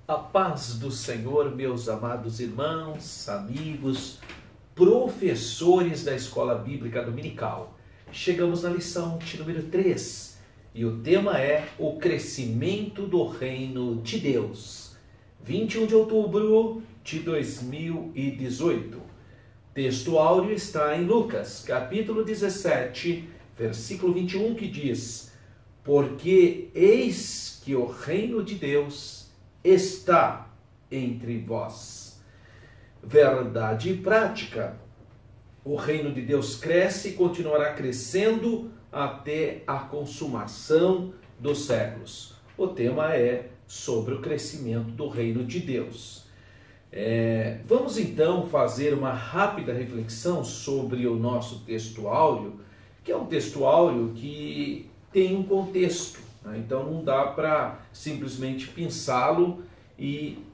A paz do Senhor, meus amados irmãos, amigos, professores da Escola Bíblica Dominical. Chegamos na lição de número 3 e o tema é o crescimento do reino de Deus. 21 de outubro de 2018. Texto áureo está em Lucas, capítulo 17, versículo 21, que diz: Porque eis que o reino de Deus está entre vós. Verdade e prática. O reino de Deus cresce e continuará crescendo até a consumação dos séculos. O tema é sobre o crescimento do reino de Deus. Vamos então fazer uma rápida reflexão sobre o nosso texto áureo, que é um texto áureo que tem um contexto. Então não dá para simplesmente pensá-lo e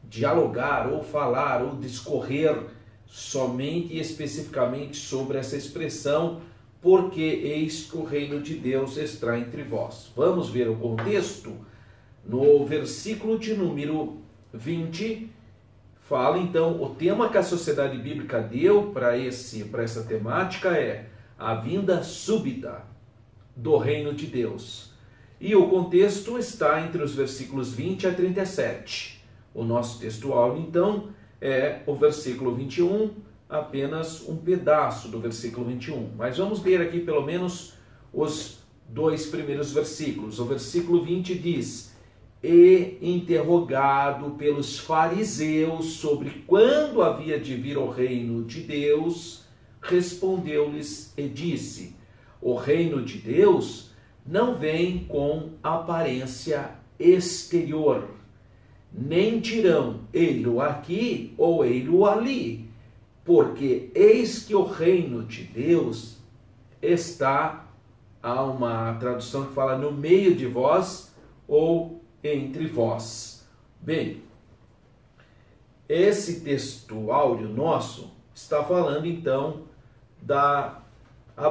dialogar ou falar ou discorrer somente e especificamente sobre essa expressão, porque eis que o reino de Deus está entre vós. Vamos ver o contexto? No versículo de número 20, fala então, o tema que a Sociedade Bíblica deu para essa temática é a vinda súbita do reino de Deus. E o contexto está entre os versículos 20 a 37. O nosso texto áureo, então, é o versículo 21, apenas um pedaço do versículo 21. Mas vamos ler aqui pelo menos os dois primeiros versículos. O versículo 20 diz: E interrogado pelos fariseus sobre quando havia de vir o reino de Deus, respondeu-lhes e disse: O reino de Deus não vem com aparência exterior, nem dirão ei-lo aqui ou ei-lo ali, porque eis que o reino de Deus está, há uma tradução que fala no meio de vós ou entre vós. Bem, esse texto áureo nosso está falando então da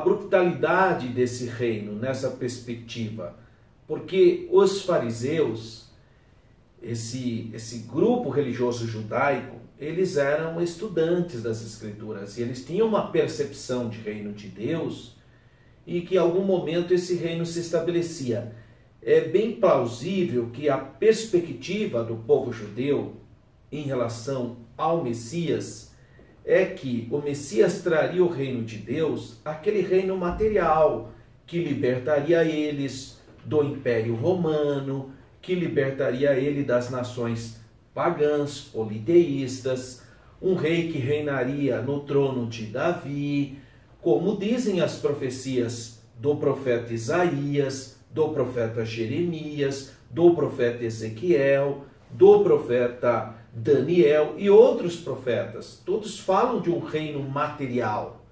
brutalidade desse reino nessa perspectiva, porque os fariseus, esse grupo religioso judaico, eles eram estudantes das Escrituras e eles tinham uma percepção de reino de Deus e que em algum momento esse reino se estabelecia. É bem plausível que a perspectiva do povo judeu em relação ao Messias é que o Messias traria o reino de Deus, aquele reino material que libertaria eles do Império Romano, que libertaria ele das nações pagãs, politeístas, um rei que reinaria no trono de Davi, como dizem as profecias do profeta Isaías, do profeta Jeremias, do profeta Ezequiel, do profeta Daniel e outros profetas. Todos falam de um reino material.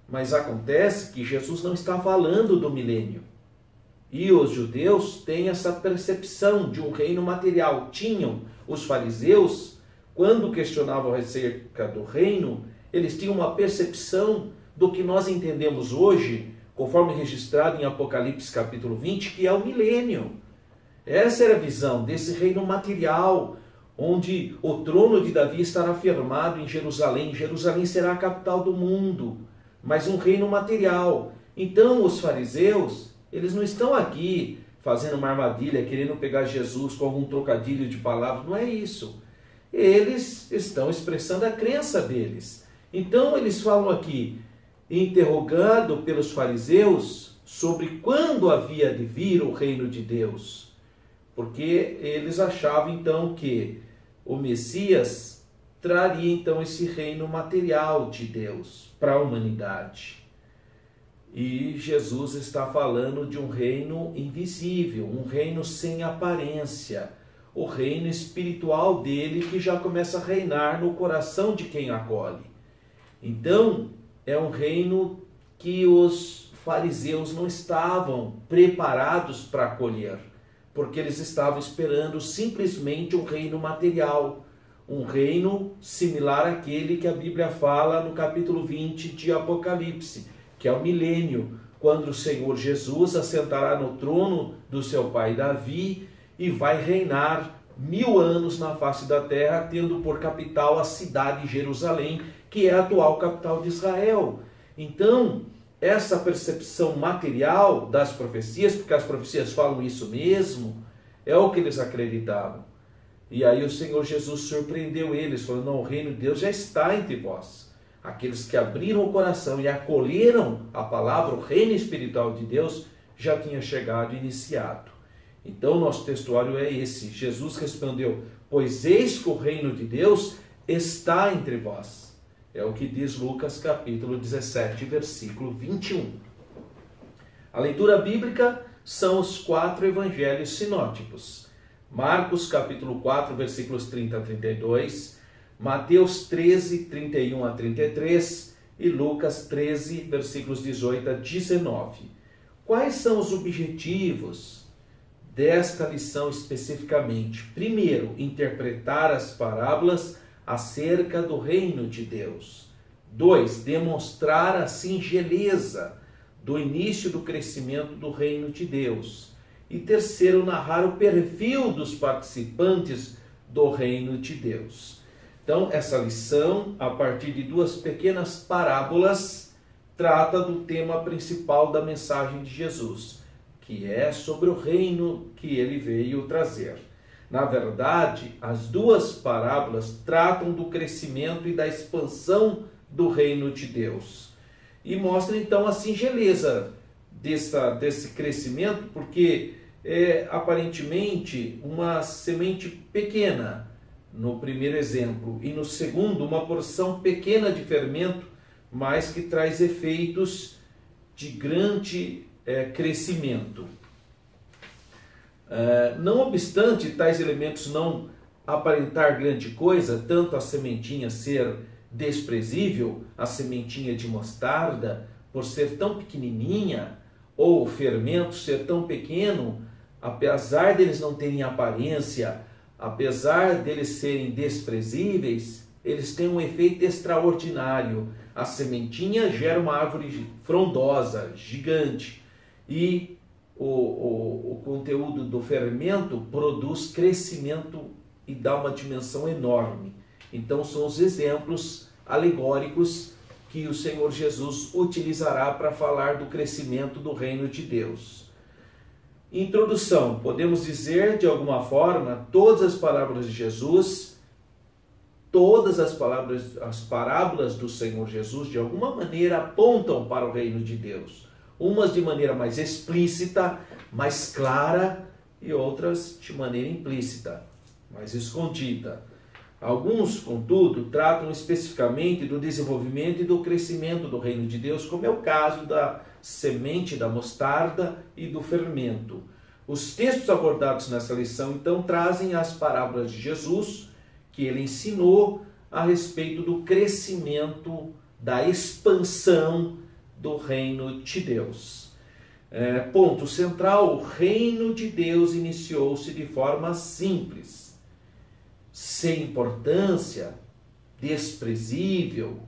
Mas acontece que Jesus não está falando do milênio. E os judeus têm essa percepção de um reino material. Tinham os fariseus, quando questionavam acerca do reino, eles tinham uma percepção do que nós entendemos hoje, conforme registrado em Apocalipse capítulo 20, que é o milênio. Essa era a visão desse reino material, onde o trono de Davi estará firmado em Jerusalém. Jerusalém será a capital do mundo, mas um reino material. Então os fariseus, eles não estão aqui fazendo uma armadilha, querendo pegar Jesus com algum trocadilho de palavras, não é isso. Eles estão expressando a crença deles. Então eles falam aqui, interrogado pelos fariseus sobre quando havia de vir o reino de Deus, porque eles achavam então que o Messias traria então esse reino material de Deus para a humanidade. E Jesus está falando de um reino invisível, um reino sem aparência, o reino espiritual dele que já começa a reinar no coração de quem acolhe. Então, é um reino que os fariseus não estavam preparados para acolher, porque eles estavam esperando simplesmente um reino material, um reino similar àquele que a Bíblia fala no capítulo 20 de Apocalipse, que é o milênio, quando o Senhor Jesus assentará no trono do seu pai Davi e vai reinar 1000 anos na face da terra, tendo por capital a cidade de Jerusalém, que é a atual capital de Israel. Então, essa percepção material das profecias, porque as profecias falam isso mesmo, é o que eles acreditavam. E aí o Senhor Jesus surpreendeu eles, falando: não, o reino de Deus já está entre vós. Aqueles que abriram o coração e acolheram a palavra, o reino espiritual de Deus, já tinha chegado e iniciado. Então, nosso textuário é esse. Jesus respondeu: pois eis que o reino de Deus está entre vós. É o que diz Lucas capítulo 17, versículo 21. A leitura bíblica são os 4 evangelhos sinóticos. Marcos capítulo 4, versículos 30 a 32, Mateus 13, 31 a 33 e Lucas 13, versículos 18 a 19. Quais são os objetivos desta lição especificamente? Primeiro, interpretar as parábolas acerca do reino de Deus. 2, demonstrar a singeleza do início do crescimento do reino de Deus. E terceiro, narrar o perfil dos participantes do reino de Deus. Então, essa lição, a partir de 2 pequenas parábolas, trata do tema principal da mensagem de Jesus, que é sobre o reino que ele veio trazer. Na verdade, as 2 parábolas tratam do crescimento e da expansão do reino de Deus. E mostram então a singeleza desse crescimento, porque é aparentemente uma semente pequena no primeiro exemplo, e no segundo uma porção pequena de fermento, mas que traz efeitos de grande crescimento. Não obstante tais elementos não aparentar grande coisa, tanto a sementinha ser desprezível, a sementinha de mostarda, por ser tão pequenininha, ou o fermento ser tão pequeno, apesar deles não terem aparência, apesar deles serem desprezíveis, eles têm um efeito extraordinário. A sementinha gera uma árvore frondosa, gigante, e o conteúdo do fermento produz crescimento e dá uma dimensão enorme. Então são os exemplos alegóricos que o Senhor Jesus utilizará para falar do crescimento do reino de Deus. Introdução: podemos dizer de alguma forma, todas as parábolas de Jesus, todas as parábolas do Senhor Jesus de alguma maneira apontam para o reino de Deus. Umas de maneira mais explícita, mais clara, e outras de maneira implícita, mais escondida. Alguns, contudo, tratam especificamente do desenvolvimento e do crescimento do reino de Deus, como é o caso da semente da mostarda e do fermento. Os textos abordados nessa lição, então, trazem as parábolas de Jesus, que ele ensinou a respeito do crescimento, da expansão do reino de Deus. Ponto central: o reino de Deus iniciou-se de forma simples, sem importância, desprezível,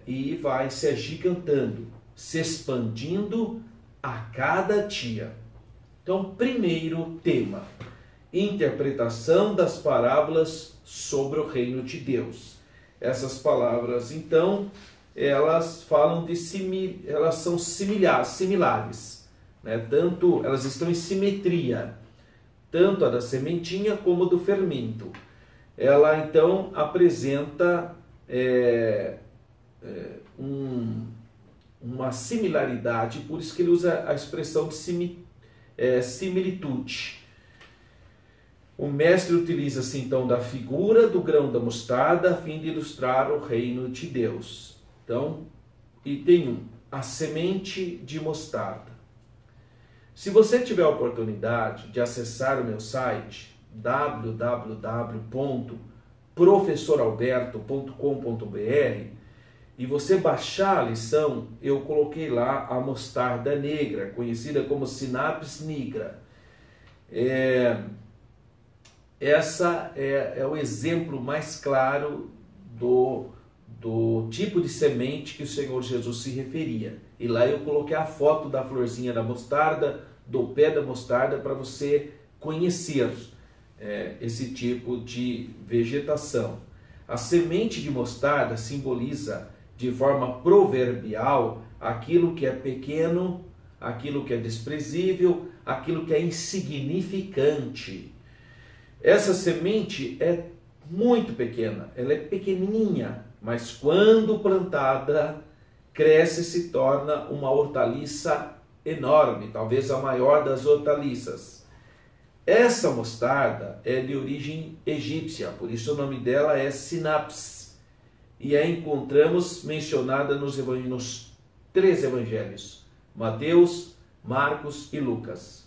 e vai se agigantando, se expandindo a cada dia. Então, primeiro tema: interpretação das parábolas sobre o reino de Deus. Essas palavras, então, elas falam elas são similares, né? Tanto elas estão em simetria, tanto a da sementinha como a do fermento. Ela então apresenta uma similaridade, por isso que ele usa a expressão de similitude. O mestre utiliza-se então da figura do grão da mostarda a fim de ilustrar o reino de Deus. Então, item 1, a semente de mostarda. Se você tiver a oportunidade de acessar o meu site www.professoralberto.com.br e você baixar a lição, eu coloquei lá a mostarda negra, conhecida como Sinapis nigra. Essa é o exemplo mais claro do tipo de semente que o Senhor Jesus se referia. E lá eu coloquei a foto da florzinha da mostarda, do pé da mostarda, para você conhecer esse tipo de vegetação. A semente de mostarda simboliza de forma proverbial aquilo que é pequeno, aquilo que é desprezível, aquilo que é insignificante. Essa semente é muito pequena, ela é pequenininha, mas quando plantada, cresce e se torna uma hortaliça enorme, talvez a maior das hortaliças. Essa mostarda é de origem egípcia, por isso o nome dela é sinapis, e a encontramos mencionada nos 3 evangelhos, Mateus, Marcos e Lucas.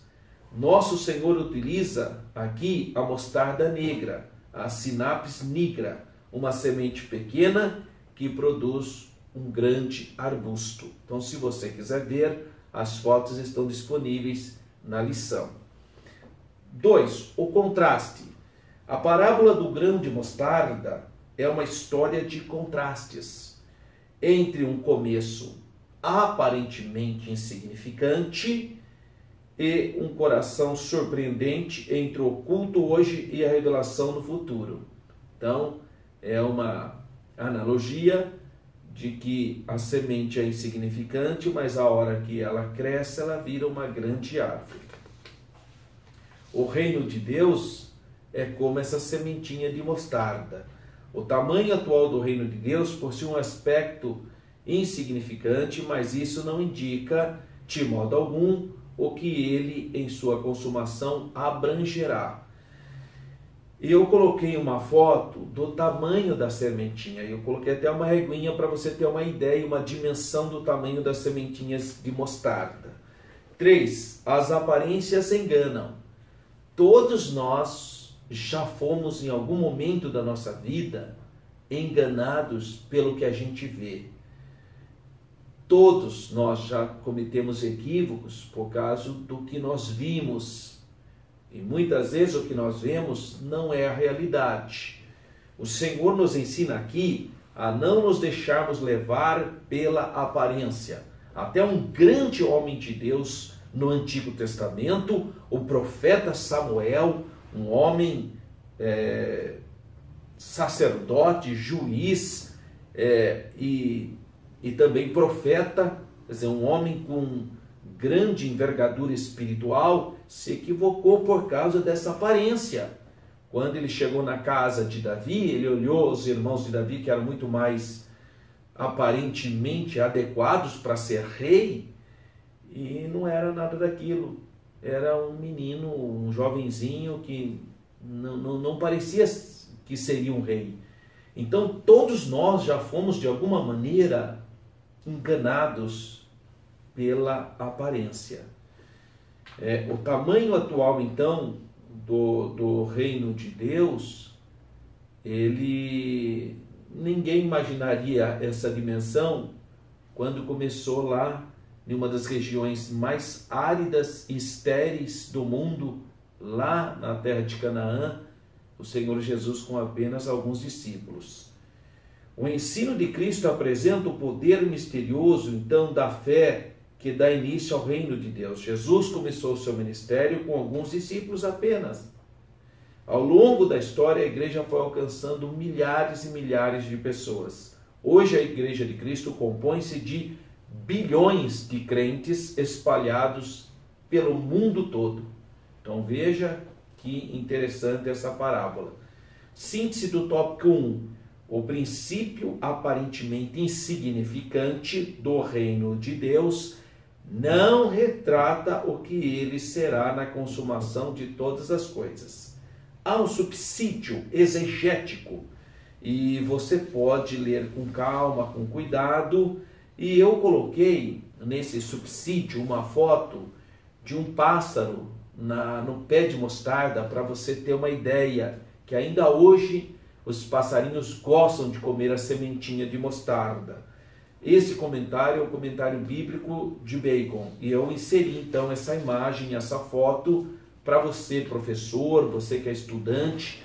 Nosso Senhor utiliza aqui a mostarda negra, a sinapis nigra, uma semente pequena que produz um grande arbusto. Então, se você quiser ver, as fotos estão disponíveis na lição. 2. O contraste. A parábola do grão de mostarda é uma história de contrastes entre um começo aparentemente insignificante e um coração surpreendente entre o oculto hoje e a revelação no futuro. Então, é uma analogia de que a semente é insignificante, mas a hora que ela cresce, ela vira uma grande árvore. O reino de Deus é como essa sementinha de mostarda. O tamanho atual do reino de Deus possui um aspecto insignificante, mas isso não indica, de modo algum, o que ele, em sua consumação, abrangerá. Eu coloquei uma foto do tamanho da sementinha, eu coloquei até uma reguinha para você ter uma ideia, uma dimensão do tamanho das sementinhas de mostarda. 3. As aparências enganam. Todos nós já fomos, em algum momento da nossa vida, enganados pelo que a gente vê. Todos nós já cometemos equívocos por causa do que nós vimos. E muitas vezes o que nós vemos não é a realidade. O Senhor nos ensina aqui a não nos deixarmos levar pela aparência. Até um grande homem de Deus no Antigo Testamento, o profeta Samuel, um homem sacerdote, juiz e também profeta, quer dizer, um homem com grande envergadura espiritual, se equivocou por causa dessa aparência. Quando ele chegou na casa de Davi, ele olhou os irmãos de Davi, que eram muito mais aparentemente adequados para ser rei, e não era nada daquilo. Era um menino, um jovenzinho que não parecia que seria um rei. Então todos nós já fomos de alguma maneira enganados pela aparência. O tamanho atual então do reino de Deus, ninguém imaginaria essa dimensão quando começou lá em uma das regiões mais áridas e estéreis do mundo, lá na terra de Canaã, o Senhor Jesus com apenas alguns discípulos. O ensino de Cristo apresenta o poder misterioso, então, da fé que dá início ao reino de Deus. Jesus começou o seu ministério com alguns discípulos apenas. Ao longo da história, a igreja foi alcançando milhares e milhares de pessoas. Hoje, a Igreja de Cristo compõe-se de bilhões de crentes espalhados pelo mundo todo. Então, veja que interessante essa parábola. Síntese do tópico 1. O princípio aparentemente insignificante do reino de Deus não retrata o que ele será na consumação de todas as coisas. Há um subsídio exegético e você pode ler com calma, com cuidado, e eu coloquei nesse subsídio uma foto de um pássaro no pé de mostarda para você ter uma ideia que ainda hoje os passarinhos gostam de comer a sementinha de mostarda. Esse comentário é o comentário bíblico de Bacon. E eu inseri então essa imagem, essa foto, para você, professor, você que é estudante,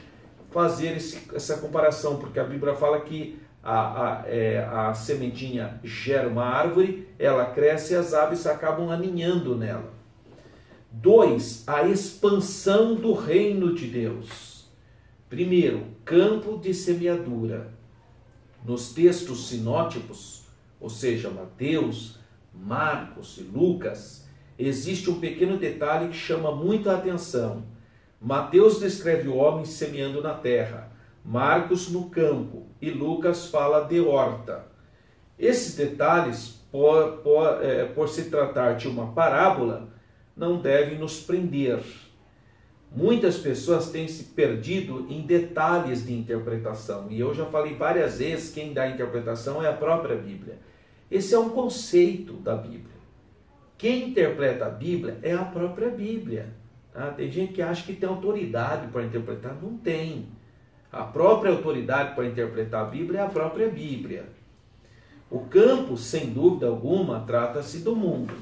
fazer essa comparação, porque a Bíblia fala que a sementinha gera uma árvore, ela cresce e as aves acabam aninhando nela. 2. A expansão do reino de Deus. Primeiro, campo de semeadura. Nos textos sinóticos, ou seja, Mateus, Marcos e Lucas, existe um pequeno detalhe que chama muito a atenção. Mateus descreve o homem semeando na terra, Marcos no campo e Lucas fala de horta. Esses detalhes, por se tratar de uma parábola, não devem nos prender. Muitas pessoas têm se perdido em detalhes de interpretação, e eu já falei várias vezes, quem dá a interpretação é a própria Bíblia. Esse é um conceito da Bíblia. Quem interpreta a Bíblia é a própria Bíblia. Tá? Tem gente que acha que tem autoridade para interpretar. Não tem. A própria autoridade para interpretar a Bíblia é a própria Bíblia. O campo, sem dúvida alguma, trata-se do mundo.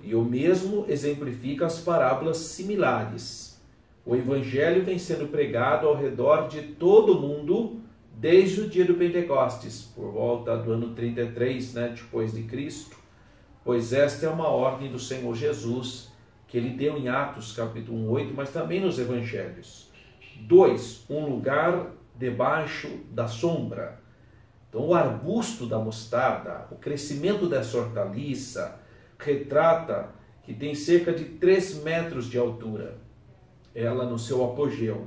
E o mesmo exemplifica as parábolas similares. O Evangelho vem sendo pregado ao redor de todo o mundo desde o dia do Pentecostes, por volta do ano 33, depois de Cristo, pois esta é uma ordem do Senhor Jesus, que ele deu em Atos capítulo 1:8, mas também nos Evangelhos. 2. Um lugar debaixo da sombra. Então, o arbusto da mostarda, o crescimento dessa hortaliça, retrata que tem cerca de 3 metros de altura, ela no seu apogeu.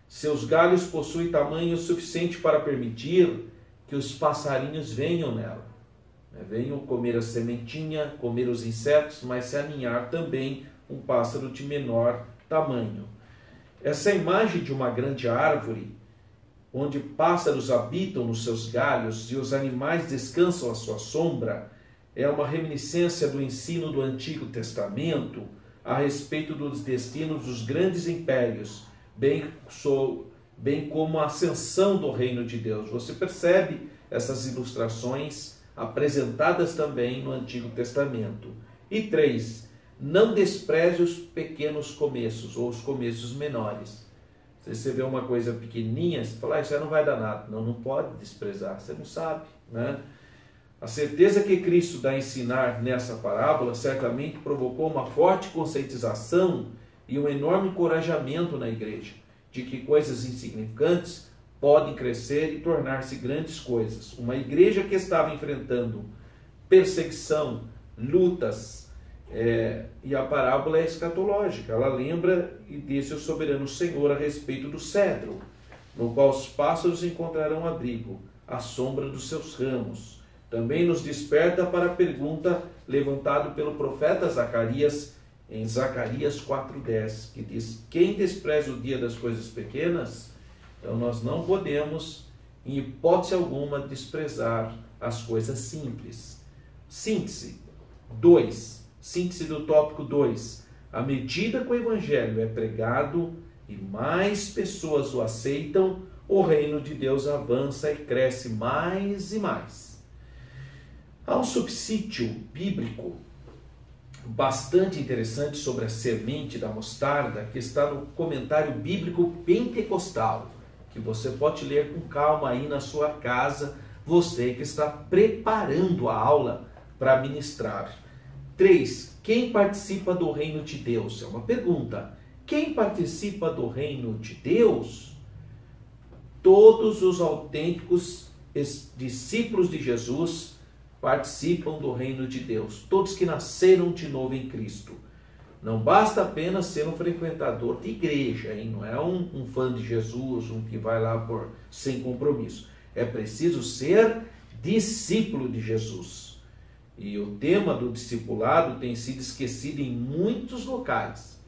Seus galhos possuem tamanho suficiente para permitir que os passarinhos venham nela. Venham comer a sementinha, comer os insetos, mas se aninhar também um pássaro de menor tamanho. Essa imagem de uma grande árvore, onde pássaros habitam nos seus galhos e os animais descansam à sua sombra, é uma reminiscência do ensino do Antigo Testamento a respeito dos destinos dos grandes impérios, bem como a ascensão do reino de Deus. Você percebe essas ilustrações apresentadas também no Antigo Testamento. E 3. Não despreze os pequenos começos, ou os começos menores. Se você vê uma coisa pequenininha, você fala, isso aí não vai dar nada. Não pode desprezar, você não sabe, A certeza que Cristo dá a ensinar nessa parábola certamente provocou uma forte conscientização e um enorme encorajamento na igreja, de que coisas insignificantes podem crescer e tornar-se grandes coisas. Uma igreja que estava enfrentando perseguição, lutas, e a parábola é escatológica. Ela lembra e disse o soberano Senhor a respeito do cedro, no qual os pássaros encontrarão abrigo, à sombra dos seus ramos. Também nos desperta para a pergunta levantada pelo profeta Zacarias, em Zacarias 4:10, que diz, quem despreza o dia das coisas pequenas? Então nós não podemos, em hipótese alguma, desprezar as coisas simples. Síntese 2. Síntese do tópico 2. À medida que o Evangelho é pregado e mais pessoas o aceitam, o reino de Deus avança e cresce mais e mais. Há um subsídio bíblico bastante interessante sobre a semente da mostarda, que está no comentário bíblico pentecostal, que você pode ler com calma aí na sua casa, você que está preparando a aula para ministrar. 3. Quem participa do reino de Deus? É uma pergunta. Quem participa do reino de Deus? Todos os autênticos discípulos de Jesus participam do reino de Deus. Todos que nasceram de novo em Cristo. Não basta apenas ser um frequentador de igreja, hein? Não é um fã de Jesus, um que vai lá sem compromisso. É preciso ser discípulo de Jesus. E o tema do discipulado tem sido esquecido em muitos locais.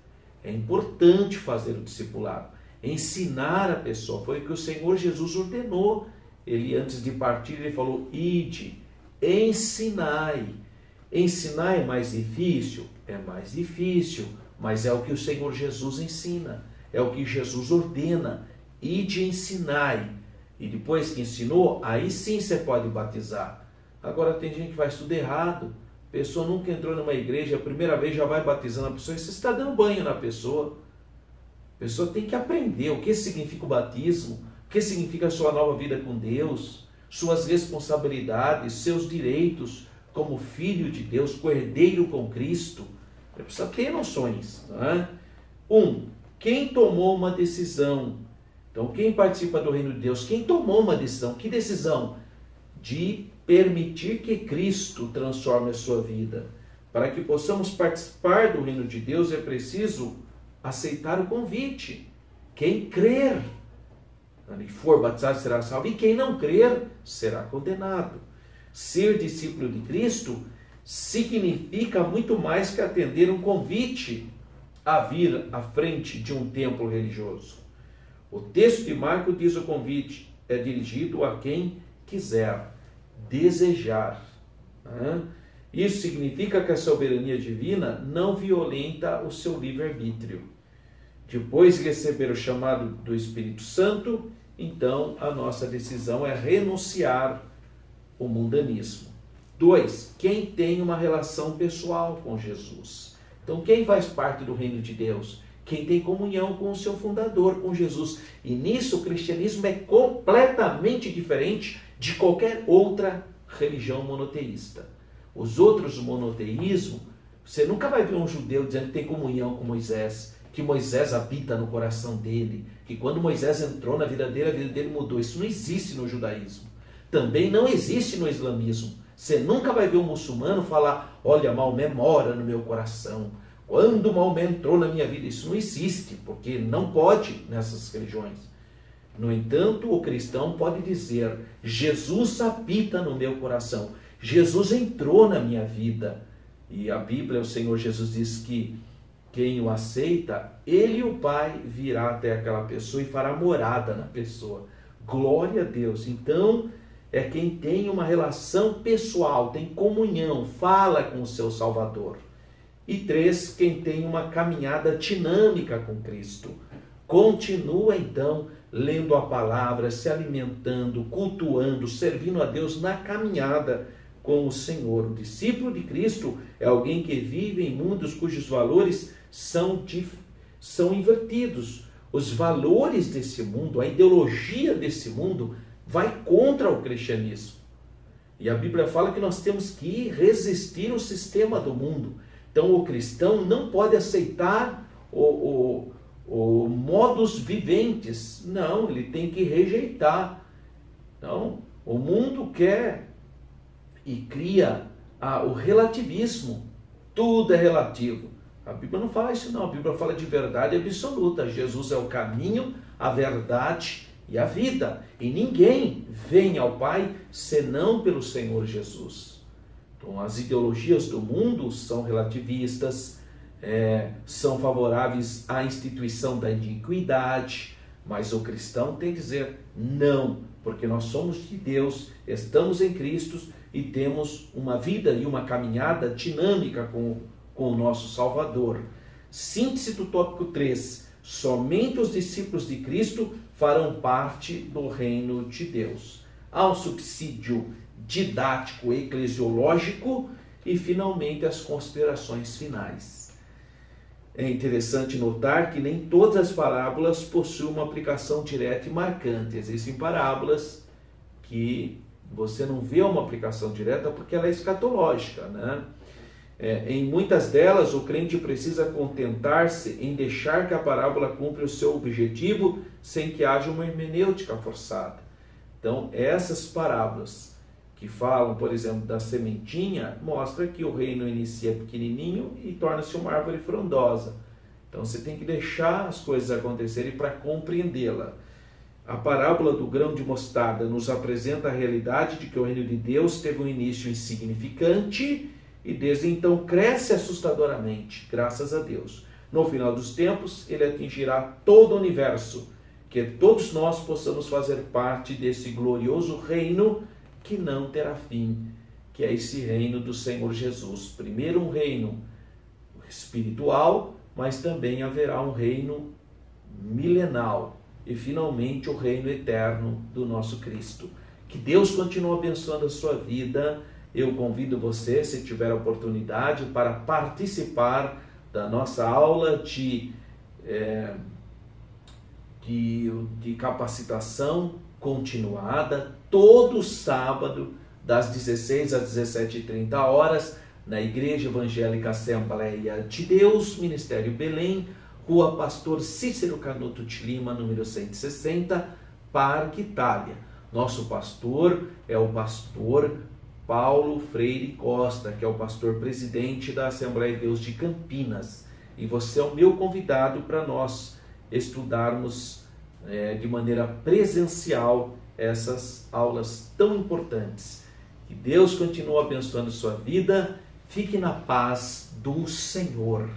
É importante fazer o discipulado, ensinar a pessoa. Foi o que o Senhor Jesus ordenou. Ele, antes de partir, ele falou, ide, ensinai. Ensinar é mais difícil? É mais difícil, mas é o que o Senhor Jesus ensina. É o que Jesus ordena. Ide, ensinai. E depois que ensinou, aí sim você pode batizar. Agora tem gente que faz tudo errado. A pessoa nunca entrou numa igreja, a primeira vez já vai batizando a pessoa, e você está dando banho na pessoa. A pessoa tem que aprender o que significa o batismo, o que significa a sua nova vida com Deus, suas responsabilidades, seus direitos como filho de Deus, co-herdeiro com Cristo. Ele precisa ter noções. Né? Quem tomou uma decisão? Então, quem participa do reino de Deus? Quem tomou uma decisão? Que decisão? De permitir que Cristo transforme a sua vida. Para que possamos participar do reino de Deus, é preciso aceitar o convite. Quem crer e for batizado será salvo, e quem não crer será condenado. Ser discípulo de Cristo significa muito mais que atender um convite a vir à frente de um templo religioso. O texto de Marcos diz: o convite é dirigido a quem quiser, desejar. Isso significa que a soberania divina não violenta o seu livre-arbítrio. Depois de receber o chamado do Espírito Santo, então a nossa decisão é renunciar ao mundanismo. 2. Quem tem uma relação pessoal com Jesus. Então, quem faz parte do reino de Deus? Quem tem comunhão com o seu fundador, com Jesus. E nisso o cristianismo é completamente diferente de qualquer outra religião monoteísta. Os outros monoteísmos, você nunca vai ver um judeu dizendo que tem comunhão com Moisés, que Moisés habita no coração dele, que quando Moisés entrou na vida dele, a vida dele mudou. Isso não existe no judaísmo. Também não existe no islamismo. Você nunca vai ver um muçulmano falar: olha, Maomé mora no meu coração. Quando Maomé entrou na minha vida, isso não existe, porque não pode nessas religiões. No entanto, o cristão pode dizer: Jesus habita no meu coração. Jesus entrou na minha vida. E a Bíblia, o Senhor Jesus diz que quem o aceita, ele e o Pai virá até aquela pessoa e fará morada na pessoa. Glória a Deus. Então, é quem tem uma relação pessoal, tem comunhão, fala com o seu Salvador. E 3, quem tem uma caminhada dinâmica com Cristo. Continua, então, lendo a palavra, se alimentando, cultuando, servindo a Deus na caminhada com o Senhor. O discípulo de Cristo é alguém que vive em mundos cujos valores são invertidos. Os valores desse mundo, a ideologia desse mundo vai contra o cristianismo. E a Bíblia fala que nós temos que resistir ao sistema do mundo. Então o cristão não pode aceitar o modus viventes. Não, ele tem que rejeitar. Então, o mundo quer e cria o relativismo. Tudo é relativo. A Bíblia não fala isso não, a Bíblia fala de verdade absoluta. Jesus é o caminho, a verdade e a vida. E ninguém vem ao Pai senão pelo Senhor Jesus. Então as ideologias do mundo são relativistas, são favoráveis à instituição da iniquidade, mas o cristão tem que dizer não, porque nós somos de Deus, estamos em Cristo e temos uma vida e uma caminhada dinâmica com o nosso Salvador. Síntese do tópico 3. Somente os discípulos de Cristo farão parte do reino de Deus. Há um subsídio didático, eclesiológico e, finalmente, as considerações finais. É interessante notar que nem todas as parábolas possuem uma aplicação direta e marcante. Existem parábolas que você não vê uma aplicação direta porque ela é escatológica, né? Em muitas delas, o crente precisa contentar-se em deixar que a parábola cumpra o seu objetivo sem que haja uma hermenêutica forçada. Então, essas parábolas que falam, por exemplo, da sementinha, mostra que o reino inicia pequenininho e torna-se uma árvore frondosa. Então, você tem que deixar as coisas acontecerem para compreendê-la. A parábola do grão de mostarda nos apresenta a realidade de que o reino de Deus teve um início insignificante e desde então cresce assustadoramente, graças a Deus. No final dos tempos, ele atingirá todo o universo, que todos nós possamos fazer parte desse glorioso reino que não terá fim, que é esse reino do Senhor Jesus. Primeiro um reino espiritual, mas também haverá um reino milenal e finalmente o reino eterno do nosso Cristo. Que Deus continue abençoando a sua vida. Eu convido você, se tiver a oportunidade, para participar da nossa aula de capacitação continuada, todo sábado, das 16 às 17h30, na Igreja Evangélica Assembleia de Deus, Ministério Belém, Rua Pastor Cícero Canuto de Lima, número 160, Parque Itália. Nosso pastor é o pastor Paulo Freire Costa, que é o pastor presidente da Assembleia de Deus de Campinas. E você é o meu convidado para nós estudarmos de maneira presencial essas aulas tão importantes. Que Deus continue abençoando sua vida. Fique na paz do Senhor.